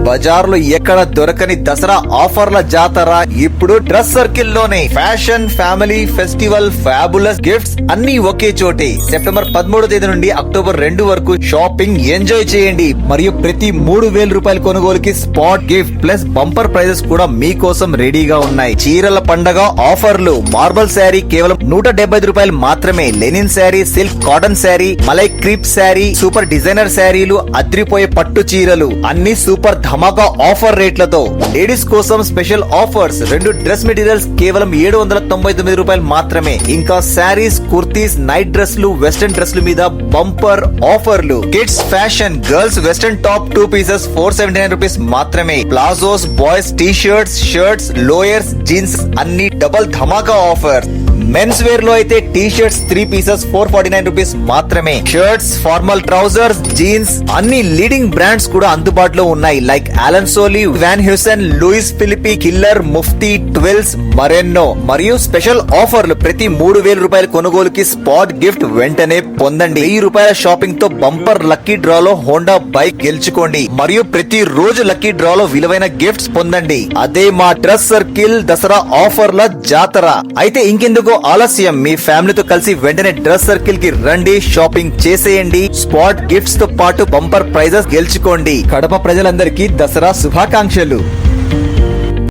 బజార్ లో ఎక్కడ దొరకని దసరా ఆఫర్ల జాతర ఇప్పుడు డ్రెస్ సర్కిల్ లోనే. Fashion, family, festival, fabulous gifts అన్ని ఒకే చోటే. సెప్టెంబర్ 13వ తేదీ నుండి అక్టోబర్ 2 వరకు షాపింగ్ ఎంజాయ్ చేయండి. మరియు ప్రతి 3000 రూపాయల కొనుగోలుకి spot gift plus bumper prizes కూడా మీకోసం రెడీగా ఉన్నాయి. చీరల పండగ ఆఫర్లు. మార్బల్ శారీ కేవలం 175 రూపాయలు మాత్రమే. Linen sari, silk cotton sari, malai crepe sari, super designer శారీలు, అద్రిపోయే పట్టు చీరలు అన్ని సూపర్ ధమాకా ఆఫర్ రేట్లతో. లేడీస్ కోసం స్పెషల్ ఆఫర్స్. 2 డ్రెస్ మెటీరియల్స్ కేవలం 799 రూపాయలు మాత్రమే. ఇంకా శారీస్, కుర్తీస్, నైట్ డ్రెస్లు, వెస్టర్న్ డ్రెస్ల మీద బంపర్ ఆఫర్లు. Kids fashion, girls western top 2 pieces 479 rupees మాత్రమే. Palazzos, boys T shirts, shirts, lowers, jeans అన్ని డబల్ ధమాకా ఆఫర్. మెన్స్ వేర్ లో అయితే టీ షర్ట్స్ 3 పీసెస్ 449 రూపీస్ మాత్రమే. షర్ట్స్, ఫార్మల్ ట్రౌజర్స్, జీన్స్ అన్ని లీడింగ్ బ్రాండ్స్ కూడా అందుబాటులో ఉన్నాయి. Like Allen Solly, Van Heusen, Louis Philippe, Killer, Mufti, Twills మరెన్నో. మరియు స్పెషల్ ఆఫర్లు. ప్రతి 3000 రూపాయల కొనుగోలుకి స్పాట్ గిఫ్ట్ వెంటనే పొందండి. 1000 రూపాయల షాపింగ్ తో బంపర్ లక్కీ డ్రాలో హోండా బైక్ గెలుచుకోండి. మరియు ప్రతి రోజు లక్కీ డ్రాలో విలువైన గిఫ్ట్స్ పొందండి. అదే మా డ్రెస్ సర్కిల్ దసరా ఆఫర్ల జాతర. అయితే ఇంకెందుకు ఆలస్యం, మీ ఫ్యామిలీతో కలిసి వెంటనే డ్రెస్ సర్కిల్ కి రండి, షాపింగ్ చేసేయండి. స్పాట్ గిఫ్ట్స్ తో పాటు బంపర్ ప్రైజెస్ గెలుచుకోండి. కడప ప్రజలందరికీ దసరా శుభాకాంక్షలు.